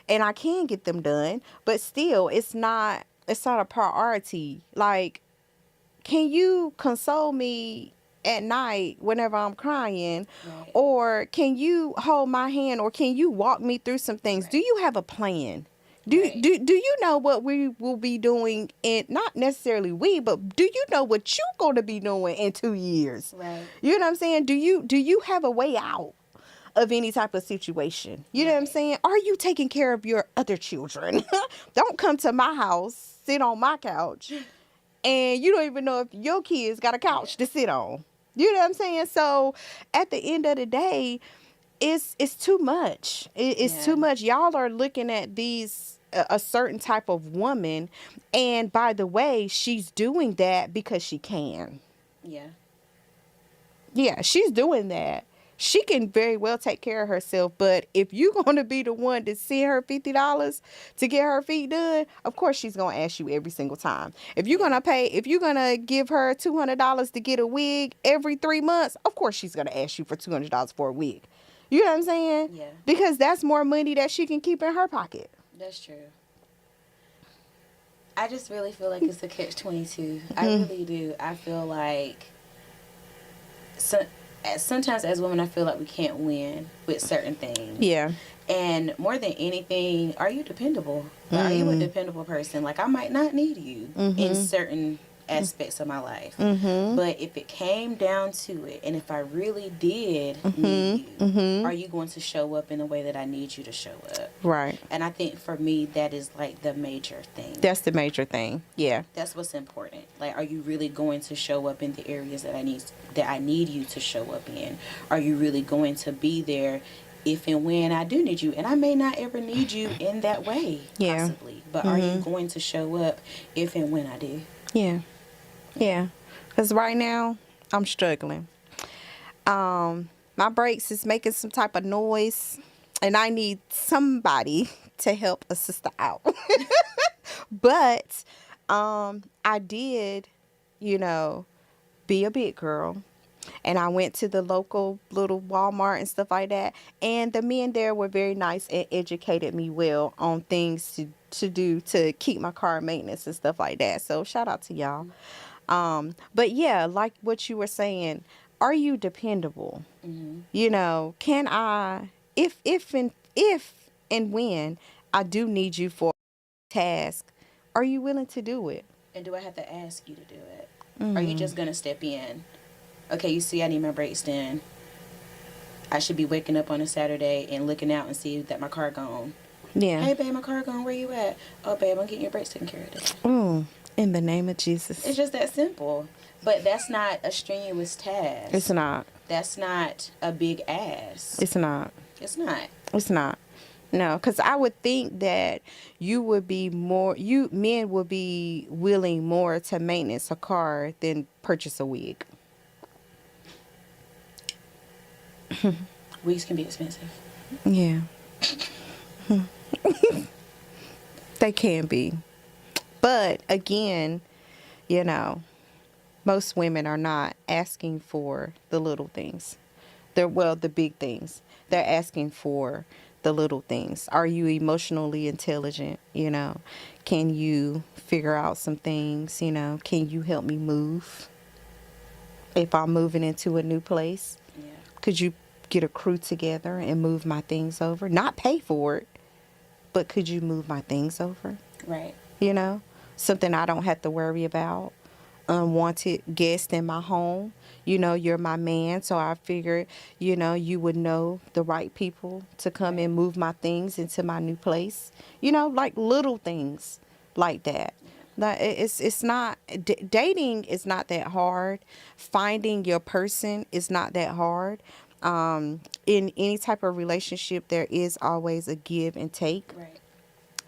and I can get them done, but still it's not a priority. Like, can you console me at night whenever I'm crying? Right. Or can you hold my hand, or can you walk me through some things? Right. Do you have a plan? Do you know what we will be doing in, not necessarily we, but do you know what you're going to be doing in 2 years? Right. You know what I'm saying? Do you have a way out of any type of situation? You know what I'm saying? Are you taking care of your other children? Don't come to my house, sit on my couch, and you don't even know if your kids got a couch to sit on. You know what I'm saying? So at the end of the day, it's too much. It's too much. Y'all are looking at these a certain type of woman, and by the way, she's doing that because she can. Yeah, she's doing that. She can very well take care of herself, but if you're going to be the one to send her $50 to get her feet done, of course she's going to ask you every single time. If you're going to give her $200 to get a wig every 3 months, of course she's going to ask you for $200 for a wig. You know what I'm saying? Yeah. Because that's more money that she can keep in her pocket. That's true. I just really feel like it's a catch-22. I really do. I feel like sometimes as women, I feel like we can't win with certain things. Yeah. And more than anything, are you dependable? Like, are you a dependable person? Like, I might not need you in certain aspects of my life. But if it came down to it, and if I really did need you, are you going to show up in the way that I need you to show up? Right. And I think for me, that is like the major thing. That's the major thing. Yeah. That's what's important. Like, are you really going to show up in the areas that I need you to show up in? Are you really going to be there if and when I do need you? And I may not ever need you in that way, possibly. But are you going to show up if and when I do? Yeah. Yeah. Because right now, I'm struggling. My brakes is making some type of noise, and I need somebody to help a sister out. But I did, you know, be a big girl. And I went to the local little Walmart and stuff like that. And the men there were very nice and educated me well on things to do to keep my car maintenance and stuff like that. So shout out to y'all. But yeah, like what you were saying, are you dependable? You know, can I, if and when I do need you for a task, are you willing to do it? And do I have to ask you to do it? Are you just going to step in? Okay, you see I need my brakes done. I should be waking up on a Saturday and looking out and see that my car gone. Yeah. Hey, babe, my car gone. Where you at? Oh, babe, I'm getting your brakes taken care of today. In the name of Jesus. It's just that simple. But that's not a strenuous task. It's not. That's not a big ask. It's not. It's not. It's not. No, because I would think that you men would be willing more to maintenance a car than purchase a wig. Wigs can be expensive. Yeah. They can be. But again, you know, most women are not asking for the little things. The big things. They're asking for the little things. Are you emotionally intelligent? You know, can you figure out some things? You know, can you help me move if I'm moving into a new place? Yeah. Could you get a crew together and move my things over? Not pay for it, but could you move my things over? Right. You know, something I don't have to worry about. Unwanted guest in my home. You know, you're my man, so I figured, you know, you would know the right people to come and move my things into my new place. You know, like little things like that. Like it's not dating is not that hard. Finding your person is not that hard. In any type of relationship, there is always a give and take. Right.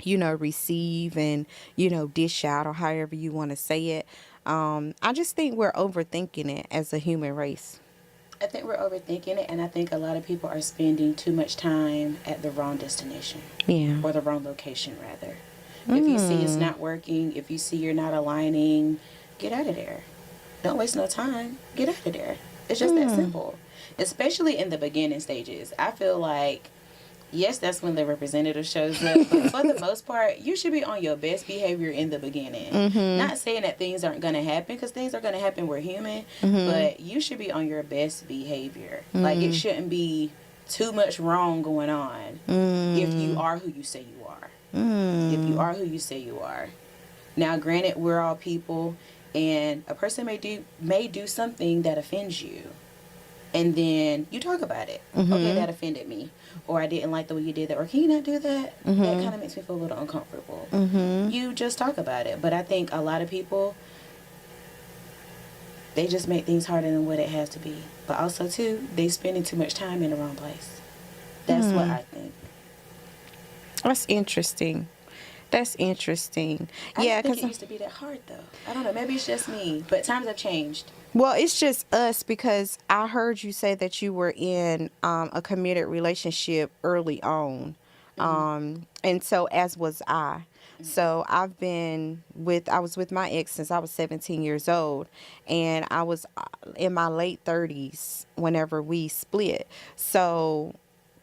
You know, receive and, you know, dish out, or however you want to say it. I just think we're overthinking it as a human race. I think we're overthinking it, and I think a lot of people are spending too much time at the wrong destination. Yeah. Or the wrong location, rather. If you see it's not working, if you see you're not aligning, get out of there. Don't waste no time. Get out of there. It's just that simple. Especially in the beginning stages. I feel like, yes, that's when the representative shows up, but for the most part, you should be on your best behavior in the beginning. Not saying that things aren't going to happen, because things are going to happen. We're human, but you should be on your best behavior. Like, it shouldn't be too much wrong going on if you are who you say you are. If you are who you say you are. Now, granted, we're all people, and a person may do something that offends you. And then you talk about it. Okay, that offended me. Or I didn't like the way you did that. Or can you not do that? That kind of makes me feel a little uncomfortable. You just talk about it. But I think a lot of people, they just make things harder than what it has to be. But also, too, they spending too much time in the wrong place. That's what I think. That's interesting. That's interesting. I Yeah, think because it used to be that hard, though. I don't know. Maybe it's just me. But times have changed. well, it's just us, because I heard you say that you were in a committed relationship early on. And so as was I. So I was with my ex since I was 17 years old, and I was in my late 30s whenever we split. So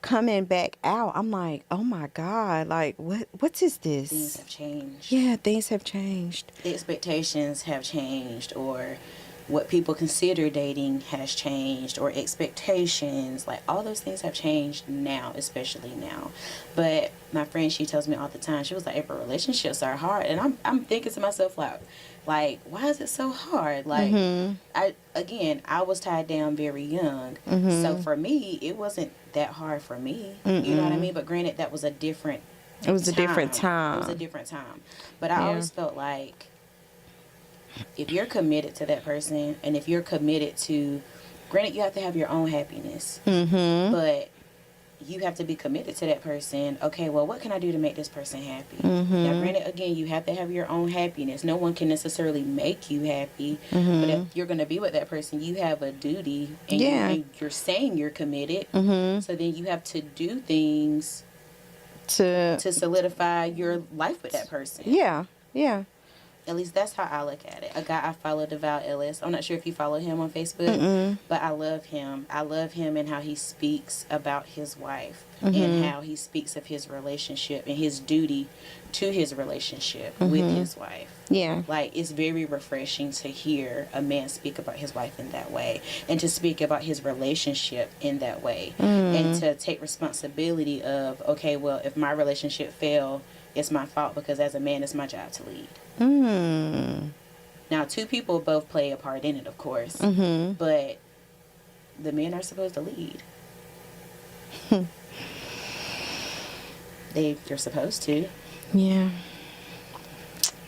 coming back out, I'm like, oh my God, like what is this? Things have changed. Yeah, things have changed. The expectations have changed, or what people consider dating has changed, or expectations, like all those things have changed now, especially now. But my friend, she tells me all the time, she was like, April, relationships are hard. And I'm thinking to myself, like why is it so hard? Like, I was tied down very young. So for me, it wasn't that hard for me. You know what I mean? But granted, that was a different It was a different time. It was a different time. But I always felt like, if you're committed to that person, and if you're committed to, granted, you have to have your own happiness, but you have to be committed to that person. Okay, well, what can I do to make this person happy? Mm-hmm. Now, granted, again, you have to have your own happiness. No one can necessarily make you happy, Mm-hmm. but if you're going to be with that person, you have a duty, and, Yeah. you're saying you're committed. Mm-hmm. So then you have to do things To to solidify your life with that person. yeah, yeah. At least that's how I look at it. A guy I follow, Devout Ellis. I'm not sure if you follow him on Facebook, Mm-mm. but I love him. I love him and how he speaks about his wife, Mm-hmm. and how he speaks of his relationship and his duty to his relationship with Mm-hmm. his wife. Yeah. Like, it's very refreshing to hear a man speak about his wife in that way, and to speak about his relationship in that way, and to take responsibility of, okay, well, if my relationship fail, it's my fault, because as a man, it's my job to lead. Mm. Now, two people both play a part in it, of course, Mm-hmm. but the men are supposed to lead. They're supposed to. Yeah.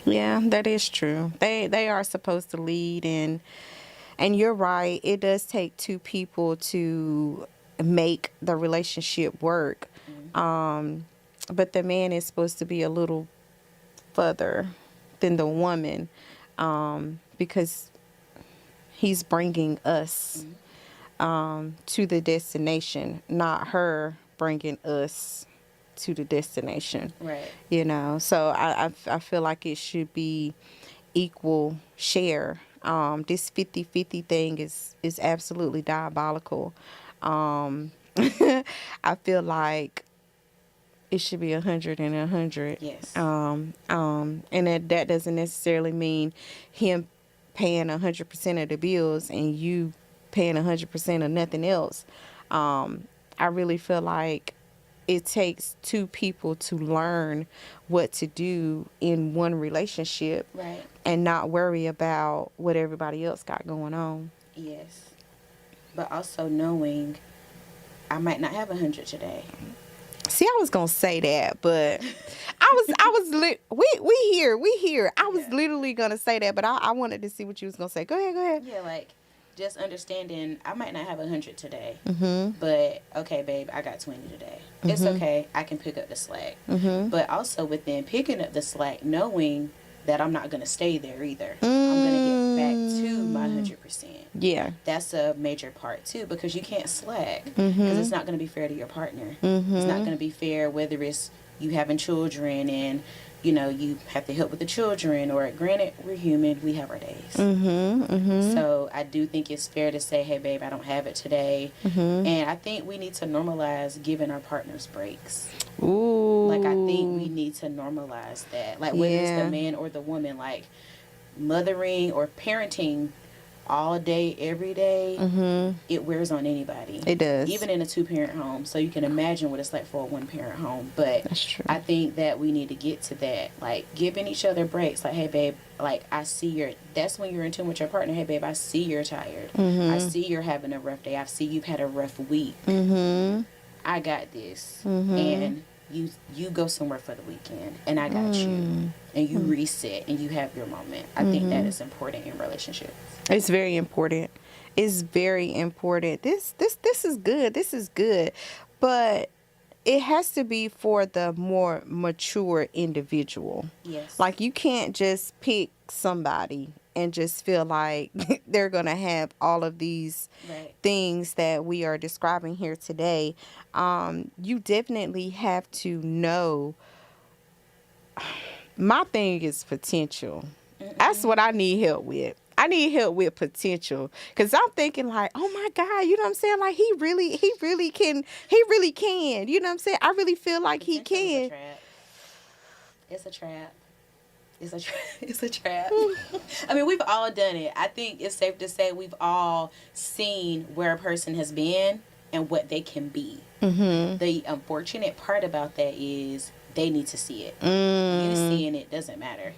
Yeah, that is true. They are supposed to lead, and you're right. It does take two people to make the relationship work. But the man is supposed to be a little further than the woman, because he's bringing us to the destination, not her bringing us to the destination. Right. You know, so I feel like it should be equal share. This 50-50 thing is absolutely diabolical. I feel like it should be 100 and 100. Yes. And that doesn't necessarily mean him paying 100% of the bills and you paying 100% of nothing else. I really feel like it takes two people to learn what to do in one relationship, Right. and not worry about what everybody else got going on. Yes. But also knowing I might not have 100 today. See, I was gonna say that, but we here. I was Yeah. literally gonna say that, but I wanted to see what you was gonna say. Go ahead. Yeah, like, just understanding I might not have 100 today, Mhm. but okay, babe, I got 20 today. It's okay. I can pick up the slack. Mhm. But also within picking up the slack, knowing that I'm not going to stay there either. I'm going to get back to my 100%. Yeah. That's a major part too, because you can't slack, because it's not going to be fair to your partner. It's not going to be fair whether it's you having children and you have to help with the children, or granted, we're human, we have our days. So I do think it's fair to say, hey babe, I don't have it today. And I think we need to normalize giving our partners breaks. Ooh. Like, I think we need to normalize that. Like, whether it's Yeah. the man or the woman, like, mothering or parenting all day, every day, it wears on anybody. It does. Even in a 2-parent home. So you can imagine what it's like for a 1-parent home. But That's true. I think that we need to get to that. Like, giving each other breaks. Like, hey, babe, like, I see that's when you're in tune with your partner. Hey, babe, I see you're tired. I see you're having a rough day. I see you've had a rough week. I got this. And you go somewhere for the weekend, and I got you, and you reset, and you have your moment. I think that is important in relationships. It's very important. It's very important. This is good. This is good. But it has to be for the more mature individual. Yes. Like, you can't just pick somebody and just feel like they're going to have all of these Right. things that we are describing here today. You definitely have to know. My thing is potential. That's what I need help with. I need help with potential, because I'm thinking like, oh my God, you know what I'm saying? Like, he really can. You know what I'm saying? I really feel like he Potential is can. It's a trap. It's a trap. I mean, we've all done it. I think it's safe to say we've all seen where a person has been and what they can be. The unfortunate part about that is they need to see it. You seeing it doesn't matter.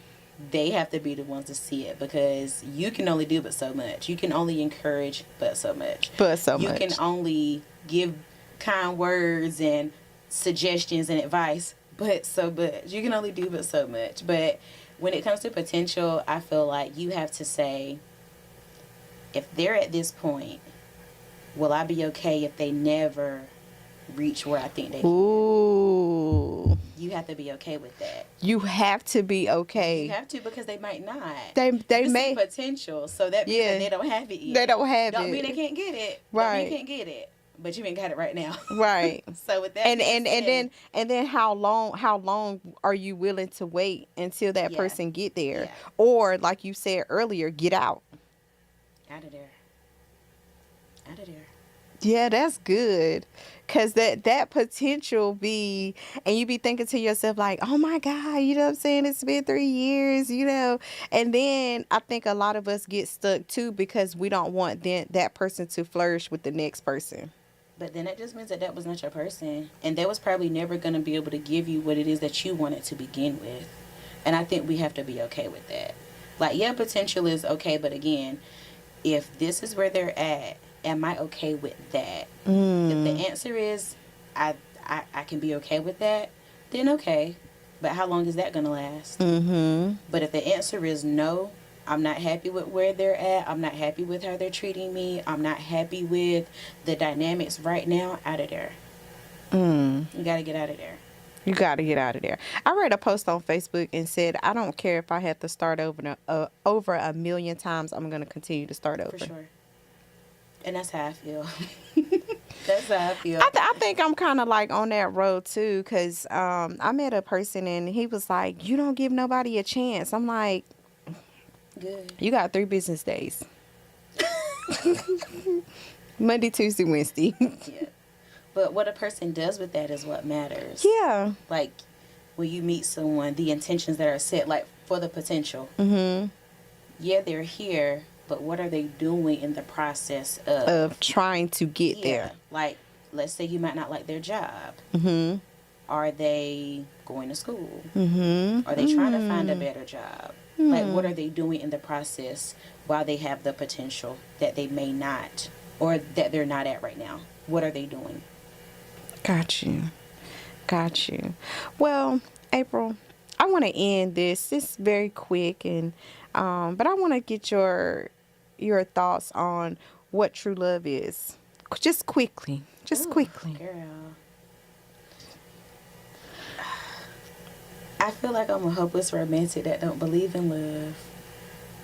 They have to be the ones to see it, because you can only do but so much. You can only encourage but so much. You can only give kind words and suggestions and advice but so much. You can only do but so much. But when it comes to potential, I feel like you have to say, if they're at this point, will I be okay if they never reach where I think they can. Ooh. You have to be okay with that. You have to be okay. You have to, because they might not. They you may see potential, so that means that they don't have it yet. They don't have don't it. mean they can't get it. Right. Don't mean you can't get it. But you ain't got it right now. Right. So with that, and then how long are you willing to wait until that person get there? Or like you said earlier, get out. Out of there. Out of there. Yeah, that's good. Cause that potential be, and you be thinking to yourself like, oh my God, you know what I'm saying? It's been 3 years, you know. And then I think a lot of us get stuck too because we don't want that person to flourish with the next person. But then that just means that was not your person. And they was probably never going to be able to give you what it is that you wanted to begin with. And I think we have to be okay with that. Like, yeah, potential is okay. But again, if this is where they're at, am I okay with that? If the answer is, I can be okay with that, then okay. But how long is that going to last? Mm-hmm. But if the answer is no, I'm not happy with where they're at. I'm not happy with how they're treating me. I'm not happy with the dynamics right now. Out of there. You got to get out of there. You got to get out of there. I read a post on Facebook and said, I don't care if I have to start over a million times. I'm going to continue to start over. For sure. And that's how I feel. That's how I feel. I think I'm kind of like on that road too, because I met a person and he was like, you don't give nobody a chance. I'm like, good. You got 3 business days. Monday, Tuesday, Wednesday. Yeah. But what a person does with that is what matters. Yeah. Like, when you meet someone, the intentions that are set, like, for the potential. Mm-hmm. Yeah, they're here, but what are they doing in the process of trying to get there? Like, let's say you might not like their job. Mm-hmm. Are they going to school? Mm-hmm. Are they trying to find a better job? Mm-hmm. Like, what are they doing in the process while they have the potential that they may not, or that they're not at right now? What are they doing? Got you. Well, April, I want to end this. It's very quick, and but I want to get your thoughts on what true love is. Just quickly. Girl. I feel like I'm a hopeless romantic that don't believe in love.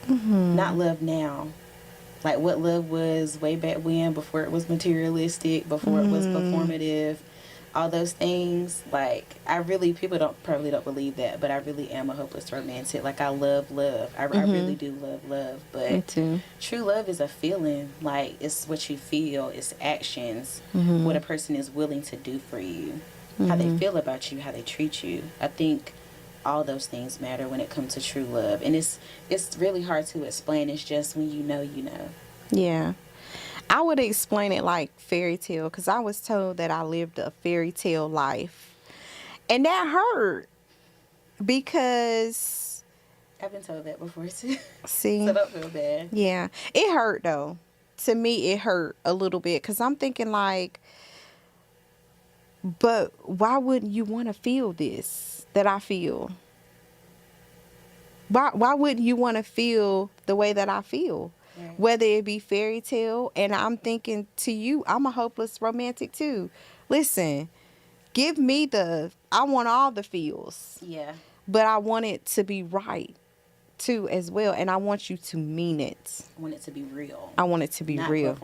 Mm-hmm. Not love now. Like what love was way back when, before it was materialistic, before it was performative, all those things. Like, people probably don't believe that, but I really am a hopeless romantic. Like, I love love. I really do love love. But me too. True love is a feeling. Like, it's what you feel, it's actions, what a person is willing to do for you, how they feel about you, how they treat you. I think all those things matter when it comes to true love. And it's really hard to explain. It's just when you know, you know. Yeah. I would explain it like fairy tale, because I was told that I lived a fairy tale life. And that hurt, because I've been told that before too. See? So don't feel bad. Yeah. It hurt though. To me, it hurt a little bit, because I'm thinking like, but why wouldn't you want to feel this that I feel? Why wouldn't you want to feel the way that I feel? Right. Whether it be fairy tale, and I'm thinking to you, I'm a hopeless romantic too. Listen, give me I want all the feels. Yeah. But I want it to be right too as well, and I want you to mean it. I want it to be real. I want it to be real.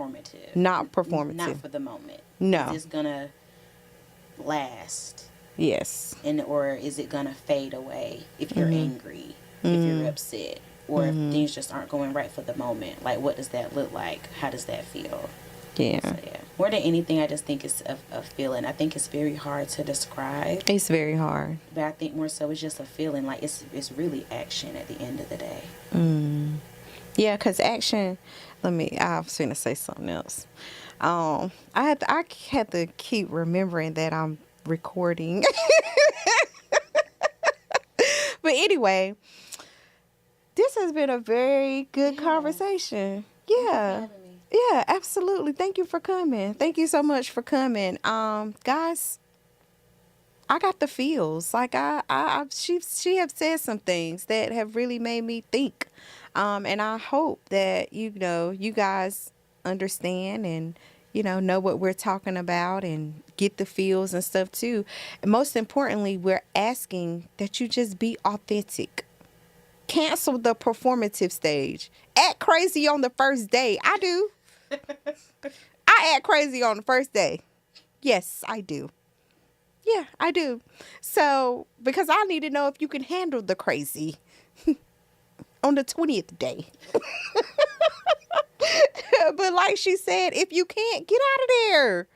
Not performative. Not for the moment. No. Is it gonna last? Yes. Or is it gonna fade away if you're angry, if you're upset, or if things just aren't going right for the moment? Like, what does that look like? How does that feel? Yeah. So, yeah. More than anything, I just think it's a feeling. I think it's very hard to describe. It's very hard. But I think more so it's just a feeling. Like, it's really action at the end of the day. Yeah, because action, I was going to say something else. I had to keep remembering that I'm recording. But anyway, this has been a very good conversation. Yeah. Yeah, absolutely. Thank you for coming. Thank you so much for coming. Guys, I got the feels. Like she have said some things that have really made me think. And I hope that, you guys understand and, know what we're talking about and get the feels and stuff too. And most importantly, we're asking that you just be authentic. Cancel the performative stage. Act crazy on the first day. I do. I act crazy on the first day. Yes, I do. Yeah, I do. So, because I need to know if you can handle the crazy on the 20th day. But like she said, if you can't, get out of there.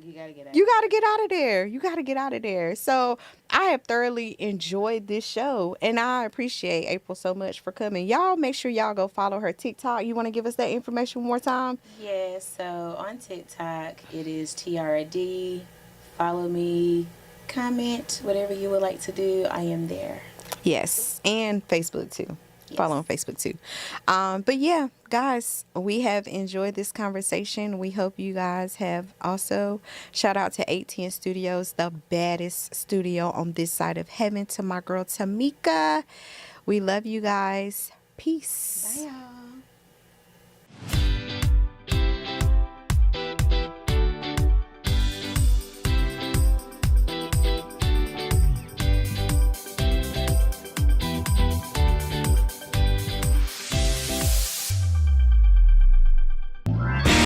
You gotta get out. You got to get out of there. You got to get out of there. So I have thoroughly enjoyed this show, and I appreciate April so much for coming. Y'all make sure y'all go follow her TikTok. You want to give us that information one more time? Yeah, so on TikTok, it is Tiara D. Follow me, comment, whatever you would like to do. I am there. Yes, and Facebook too. Yes. Follow on Facebook too. But yeah, guys, we have enjoyed this conversation. We hope you guys have also. Shout out to 810 Studios, the baddest studio on this side of heaven, to my girl Tamika. We love you guys. Peace. Bye, y'all.